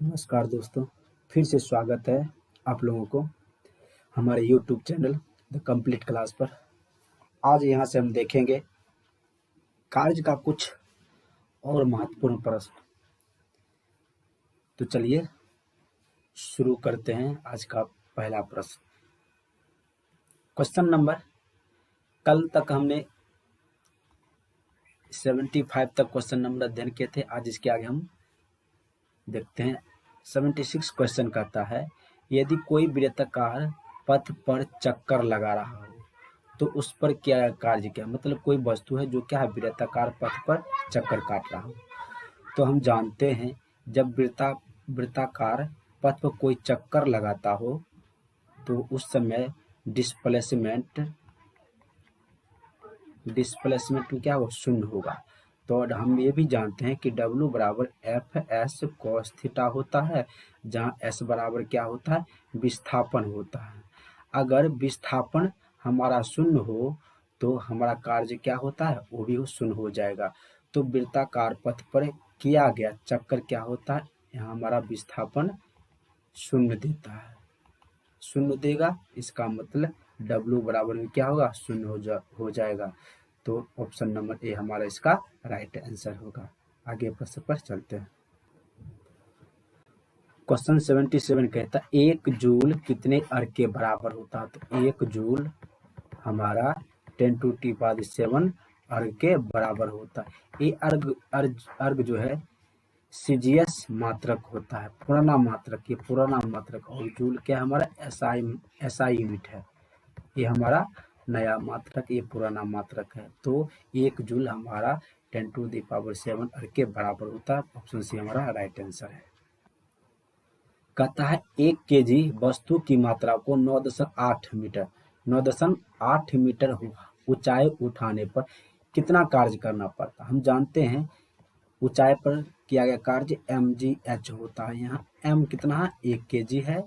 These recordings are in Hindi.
नमस्कार दोस्तों, फिर से स्वागत है आप लोगों को हमारे YouTube channel the complete class पर। आज यहाँ से हम देखेंगे कार्य का कुछ और महत्वपूर्ण प्रश्न। तो चलिए शुरू करते हैं आज का पहला प्रश्न। क्वेश्चन नंबर, कल तक हमने 75 तक क्वेश्चन नंबर अध्ययन किए थे। आज इसके आगे हम देखते हैं 76 क्वेश्चन कहता है, यदि कोई वृत्ताकार पथ पर चक्कर लगा रहा हो तो उस पर क्या कार्य क्या, मतलब कोई वस्तु है जो क्या है वृत्ताकार पथ पर चक्कर काट रहा हो। तो हम जानते हैं जब वृत्ताकार पथ पर कोई चक्कर लगाता हो तो उस समय डिस्प्लेसमेंट क्या हो, शून्य होगा। तो हम ये भी जानते हैं कि W बराबर एफ एस कॉस थीटा होता है, जहाँ S बराबर क्या होता है, विस्थापन होता है। अगर विस्थापन हमारा शून्य हो तो हमारा कार्य क्या होता है, वो भी शून्य हो जाएगा। तो वृत्ताकार पथ पर किया गया चक्कर क्या होता है, यहाँ हमारा विस्थापन शून्य देता है, शून्य देगा। इसका मतलब W बराबर में क्या होगा, शून्य हो जाएगा। तो ऑप्शन नंबर ए हमारा इसका राइट आंसर होगा। आगे प्रश्न पर चलते हैं। क्वेश्चन 77 कहता है, एक जूल कितने अर्ग के बराबर होता है। तो एक जूल हमारा 10⁻⁷ अर्ग के बराबर होता है। ये अर्ग जो है सीजीएस मात्रक होता है, पुराना मात्रक, ये पुराना मात्रक। और जूल क्या हमारा एसआई यूनिट है, ये हमारा नया मात्रक, ये पुराना मात्रक है। तो एक जूल हमारा 10⁻⁷ अर्ग के बराबर होता है। ऑप्शन सी हमारा राइट आंसर है। कहता है 1 केजी वस्तु की मात्रा को 9.8 मीटर ऊंचाई उठाने पर कितना कार्य करना पड़ता है। हम जानते हैं ऊंचाई पर किया गया कार्य mgh होता है। यहाँ m कितना है, 1 केजी है,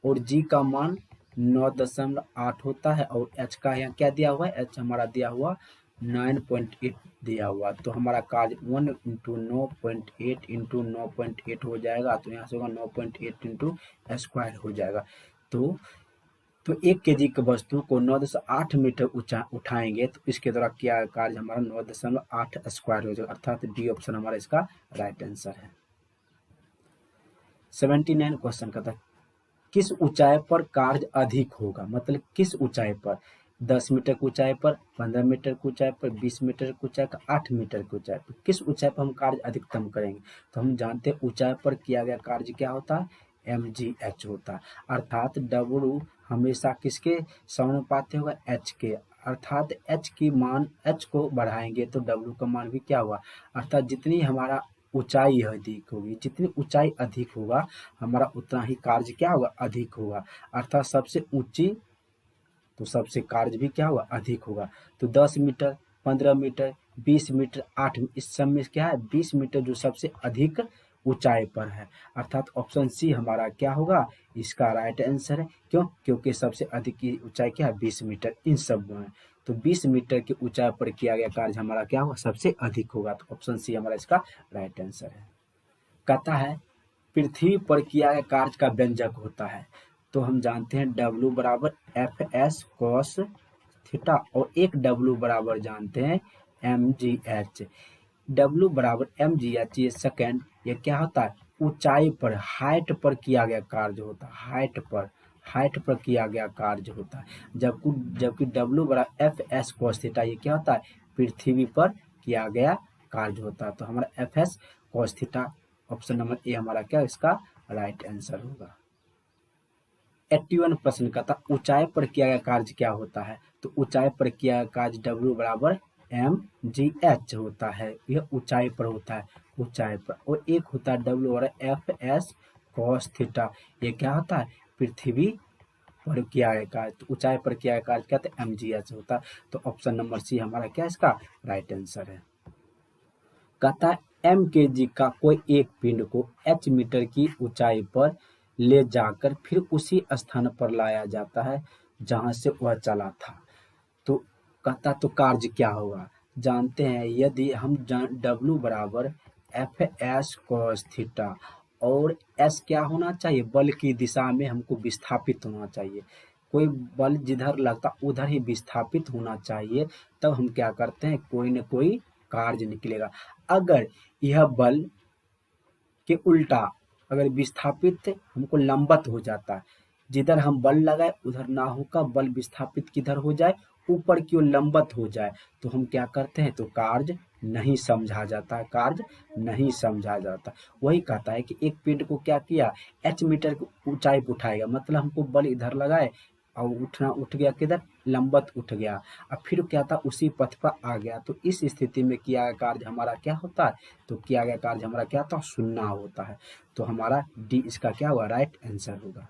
और g का मान 9.8 होता है, और h का यहाँ क्या दिया हुआ है, h हमारा दिया हुआ 9.8 दिया हुआ। तो हमारा कार्य 1 × 9.8 × 9.8 हो जाएगा। तो यहाँ से होगा 9.8 × स्क्वायर हो जाएगा। तो 1 केजी की वस्तु को 9.8 मीटर उठाएंगे तो इसके द्वारा क्या कार्य हमारा 9.8 स्क्वायर हो जाएगा, अर्थात डी ऑप्शन हमारा इसका राइट आंसर है। 79 क्वेश्चन कहता है, किस ऊंचाई पर कार्य अधिक होगा, मतलब किस ऊंचाई पर, 10 मीटर की ऊंचाई पर, 15 मीटर की ऊंचाई पर, 20 मीटर की ऊंचाई पर, 8 मीटर की ऊंचाई पर, किस ऊंचाई पर हम कार्य अधिकतम करेंगे। तो हम जानते हैं ऊंचाई पर किया गया कार्य क्या होता है, mgh होता है, अर्थात W हमेशा किसके समानुपाती होगा, h के, अर्थात h को बढ़ाएंगे तो W का मान भी क्या हुआ, अर्थात जितनी हमारा ऊंचाई अधिक होगी, जितनी ऊंचाई अधिक होगा हमारा उतना ही कार्य क्या होगा, अधिक होगा। अर्थात सबसे ऊंची तो सबसे कार्य भी क्या होगा, अधिक होगा। तो 10 मीटर, 15 मीटर, 20 मीटर, 8, इस सब में क्या है, 20 मीटर जो सबसे अधिक ऊंचाई पर है, अर्थात ऑप्शन सी हमारा क्या होगा, इसका राइट आंसर है। क्यों, क्योंकि सबसे अधिक की ऊंचाई क्या है, 20 मीटर इन सब में। तो 20 मीटर की ऊंचाई पर किया गया कार्य हमारा क्या होगा, सबसे अधिक होगा। तो ऑप्शन सी हमारा इसका राइट आंसर है। कहता है पृथ्वी पर किया गया कार्य का व्यंजक होता है। तो हम जानते हैं W बराबर एफ एस कॉस थीटा, और एक W बराबर जानते हैं mgh। W बराबर mgh, ये सेकेंड, ये क्या होता है, ऊंचाई पर, हाइट पर किया गया कार्य होता है, हाइट पर किया गया कार्य होता है। जबकि W बराबर एफ एस कॉस थीटा, ये क्या होता है, पृथ्वी पर किया गया कार्य होता है। तो हमारा F S cos theta, option number A हमारा क्या इसका राइट आंसर होगा। 81 प्रश्न का था, ऊंचाई पर किया गया कार्य क्या होता है। तो ऊंचाई पर किया गया कार्य W बराबर mgh होता है, यह ऊंचाई पर होता है, ऊंचाई पर। और एक होता है W बराबर एफ एस कॉस थीटा, ये क्या होता है, पृथ्वी पर किया गया कार्य। तो ऊंचाई पर किया गया कार्य क्या होता है, mgh होता है। तो ऑप्शन नंबर सी हमारा क्या इसका राइट आंसर है। कहता है mkg का कोई एक पिंड को h मीटर की ऊंचाई पर ले जाकर फिर उसी स्थान पर लाया जाता है जहां से वह चला था। तो कहता तो कार्य क्या होगा, जानते हैं, यदि हम W बराबर एफ एस कॉस थीटा और एस क्या होना चाहिए, बल की दिशा में हमको विस्थापित होना चाहिए। कोई बल जिधर लगता उधर ही विस्थापित होना चाहिए, तब हम क्या करते हैं, कोई न कोई कार्य निकलेगा। अगर यह बल के उल्टा अगर विस्थापित हमको लंबत हो जाता है, जिधर हम बल लगाए उधर ना होकर बल विस्थापित किधर हो जाए, ऊपर की ओर लंबत हो जाए, तो हम क्या करते हैं, तो कार्य नहीं समझा जाता है, कार्य नहीं समझा जाता। वही कहता है कि एक पेड़ को क्या किया, h मीटर की ऊंचाई पर उठाएगा, मतलब हमको बल इधर लगाए और उठ गया किधर, लंबत उठ गया, अब फिर क्या था, उसी पथ पर आ गया। तो इस स्थिति में किया गया कार्य हमारा क्या होता है, तो किया गया कार्य हमारा क्या होता है, सुनना होता है। तो हमारा डी इसका क्या होगा, राइट आंसर होगा।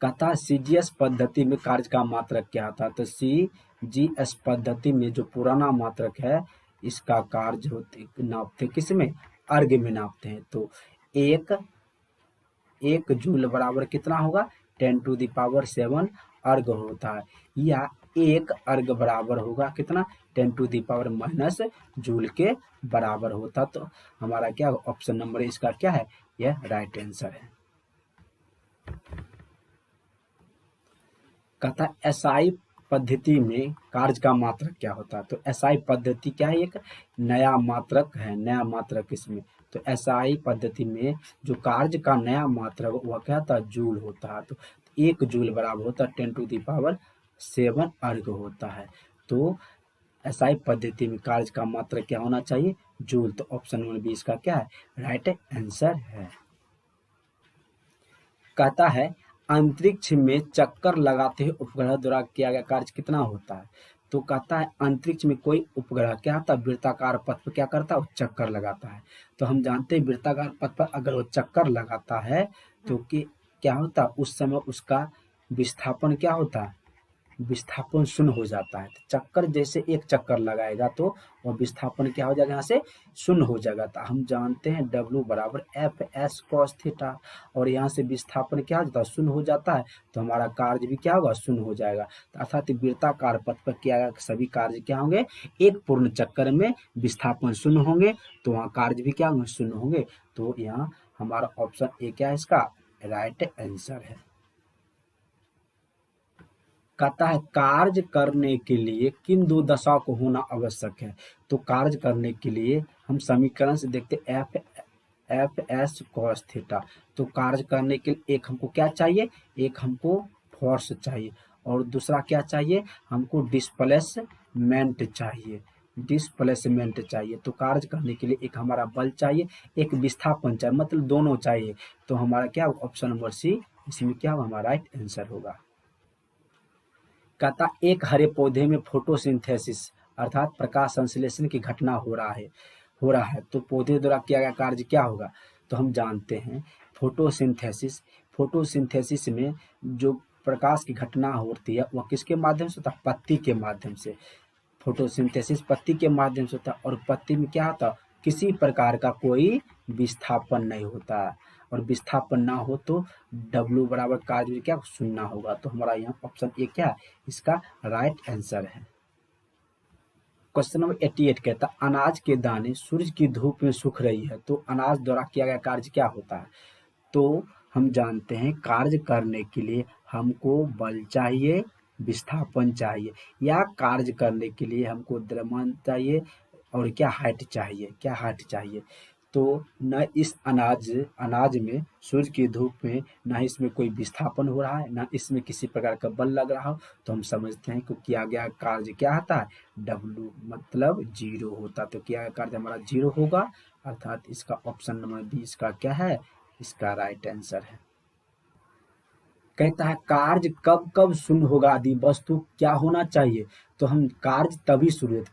कहता है सीजीएस पद्धति में कार्य का मात्रक क्या था, तो सीजीएस पद्धति में जो पुराना मात्रक है, इसका कार्य होते नापते किस में, अर्ग में नापते हैं। तो एक जूल बराबर कितना होगा, 10⁻7 अर्ग होता है, या एक अर्ग बराबर होगा कितना, 10⁻⁻ जूल के बराबर होता। तो हमारा क्या ऑप्शन नंबर इसका क्या है, यह राइट आंसर है। कहता है एसआई पद्धति में कार्य का मात्रक क्या होता है, तो एसआई पद्धति क्या है, एक नया मात्रक है, नया मात्रक इसमें। तो एसआई पद्धति में जो कार्य का नया मात्रक वह क्या था, जूल होता है। तो 1 जूल बराबर होता है 10⁻7 अर्ग होता है। तो एसआई पद्धति में कार्य का मात्रक क्या होना चाहिए, जूल। तो ऑप्शन नंबर बी इसका क्या है, राइट आंसर है। कहता है अंतरिक्ष में चक्कर लगाते हुए उपग्रह द्वारा किया गया कार्य कितना होता है, तो कहता है अंतरिक्ष में कोई उपग्रह क्या होता है, वृत्ताकार पथ पर क्या करता है, वो चक्कर लगाता है। तो हम जानते हैं वृत्ताकार पथ पर अगर वो चक्कर लगाता है तो क्या होता है, उस समय उसका विस्थापन क्या होता है, विस्थापन शून्य हो जाता है। तो चक्कर जैसे एक चक्कर लगाएगा तो वह विस्थापन क्या हो जाएगा, यहाँ से शून्य हो जाएगा। तो हम जानते हैं W बराबर FS cos थीटा, और यहाँ से विस्थापन क्या हो जाता है, शून्य हो जाता है। तो हमारा कार्य भी क्या होगा, शून्य हो जाएगा। तो अर्थात वृत्ताकार पथ पर क्या सभी कार्य क्या होंगे, एक पूर्ण चक्कर में विस्थापन शून्य होंगे, तो वहाँ कार्य भी क्या होंगे, शून्य होंगे। तो यहाँ हमारा ऑप्शन ए क्या है, इसका राइट आंसर है। कहता है कार्य करने के लिए किन दो दशाओं को होना आवश्यक है, तो कार्य करने के लिए हम समीकरण से देखते एफ एस कॉस थीटा। तो कार्य करने के लिए एक हमको क्या चाहिए, एक हमको फोर्स चाहिए, और दूसरा क्या चाहिए, हमको डिस्प्लेसमेंट चाहिए, डिस्प्लेसमेंट चाहिए। तो कार्य करने के लिए एक हमारा बल चाहिए, एक विस्थापन चाहिए, मतलब दोनों चाहिए। तो हमारा क्या ऑप्शन नंबर सी इसमें क्या होगा, हमारा राइट आंसर होगा। कहता एक हरे पौधे में फोटोसिंथेसिस अर्थात प्रकाश संश्लेषण की घटना हो रहा है, तो पौधे द्वारा किया गया कार्य क्या होगा। तो हम जानते हैं फोटोसिंथेसिस में जो प्रकाश की घटना होती है वह किसके माध्यम से होता है, पत्ती के माध्यम से। फोटोसिंथेसिस पत्ती के माध्यम से होता है, और पत्ती में क्या होता है, किसी प्रकार का कोई विस्थापन नहीं होता है, और विस्थापन ना हो तो W बराबर कार्य क्या सुनना होगा। तो हमारा यहाँ ऑप्शन ए क्या है, इसका राइट आंसर है। क्वेश्चन नंबर 88 कहता है अनाज के दाने सूरज की धूप में सूख रही है, तो अनाज द्वारा किया गया कार्य क्या होता है। तो हम जानते हैं कार्य करने के लिए हमको बल चाहिए, विस्थापन चाहिए, या कार्य करने के लिए हमको द्रव्यमान चाहिए, और क्या हाइट चाहिए। तो न इस अनाज में सूर्य की धूप में न इसमें कोई विस्थापन हो रहा है, न इसमें किसी प्रकार का बल लग रहा हो, तो हम समझते हैं कि किया गया कार्य क्या आता है, W मतलब 0 होता। तो किया गया कार्य हमारा 0 होगा, अर्थात इसका ऑप्शन नंबर बी इसका क्या है, इसका राइट आंसर है। कहता है कार्य कब कब शून्य होगा आदि वस्तु क्या होना चाहिए, तो हम कार्य तभी शुरू,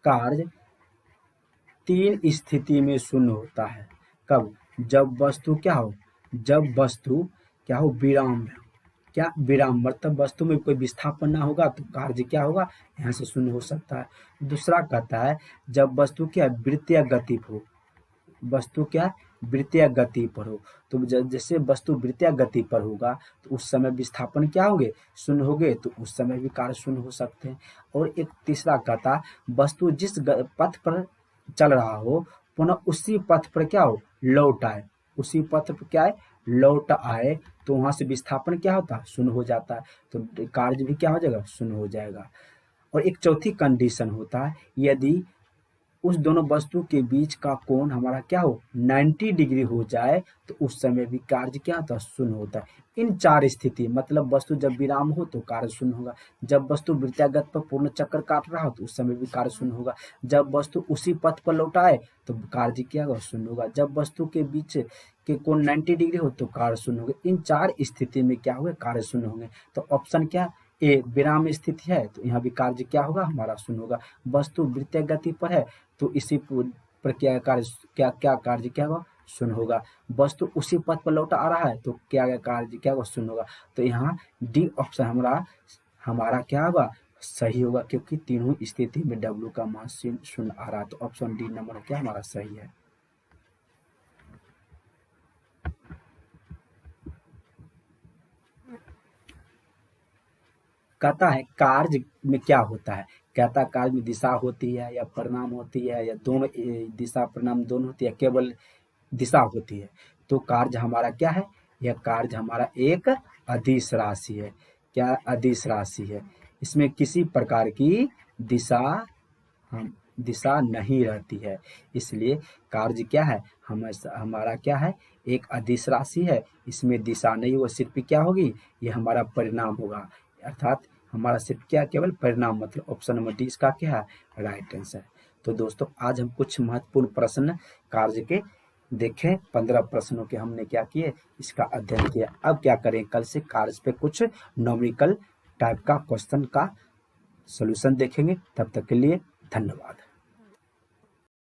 कार्य 3 स्थिति में शून्य होता है। कब, जब वस्तु क्या हो, विराम में, क्या विराम मतलब वस्तु में कोई विस्थापन ना होगा तो कार्य क्या होगा, यहाँ से शून्य हो सकता है। दूसरा कहता है जब वस्तु क्या वृत्तीय गति हो, वस्तु क्या वृत्तीय गति पर हो, तो जैसे वस्तु वृत्तीय गति पर होगा तो उस समय विस्थापन क्या होंगे, शून्य होंगे, तो उस समय भी कार्य शून्य हो सकते हैं। और एक तीसरा कहता वस्तु जिस पथ पर चल रहा हो पुनः उसी पथ पर क्या हो, लौट आए, उसी पथ पर क्या है, लौट आए, तो वहां से विस्थापन क्या होता है, शून्य हो जाता है, तो कार्य भी क्या हो जाएगा, शून्य हो जाएगा। और एक चौथी कंडीशन होता है, यदि उस दोनों वस्तु के बीच का कोण हमारा क्या हो, 90 डिग्री हो जाए, तो उस समय भी कार्य क्या होता है, शून्य होता है। इन चार स्थिति, मतलब वस्तु जब विराम हो तो कार्य शून्य होगा, जब वस्तु वृत्तागत पर पूर्ण चक्कर काट रहा हो तो उस समय भी कार्य शून्य होगा, जब वस्तु उसी पथ पर लौटाए तो कार्य क्या होगा, शून्य होगा, जब वस्तु के बीच के कोण 90 डिग्री हो तो कार्य शून्य होगा। इन चार स्थिति में क्या हुए, कार्य शून्य होंगे। तो ऑप्शन क्या, ए विराम स्थिति है तो यहाँ भी कार्य क्या होगा, हमारा शून्य होगा। वस्तु वृत्तीय गति पर है तो इसी प्रक्रिया का कार्य क्या कार्य क्या होगा, शून्य होगा। वस्तु उसी पथ पर लौटा आ रहा है तो क्या कार्य क्या होगा, शून्य होगा। तो यहाँ डी ऑप्शन हमारा हमारा क्या होगा, सही होगा, क्योंकि तीनों स्थिति में डब्ल्यू का मान शून्य आ रहा है। तो ऑप्शन डी नंबर क्या हमारा सही है। कहता है कार्य में क्या होता है, कहता कार्य में दिशा होती है या परिणाम होती है या दोनों, दिशा परिणाम दोनों होती है, केवल दिशा होती है। तो कार्य हमारा क्या है, यह कार्य हमारा एक अदिश राशि है। क्या अदिश राशि है, इसमें किसी प्रकार की दिशा हम दिशा नहीं रहती है, इसलिए कार्य क्या है, हमारा क्या है, एक अदिश राशि है, इसमें दिशा नहीं, वो सिर्फ क्या होगी, ये हमारा परिणाम होगा, अर्थात हमारा सिर्फ क्या, केवल परिणाम, मतलब ऑप्शन नंबर डी इसका क्या है, राइट आंसर। तो दोस्तों आज हम कुछ महत्वपूर्ण प्रश्न कार्य के देखें, 15 प्रश्नों के हमने क्या किए, इसका अध्ययन किया। अब क्या करें, कल से कार्य पे कुछ न्यूमेरिकल टाइप का क्वेश्चन का सॉल्यूशन देखेंगे। तब तक के लिए धन्यवाद।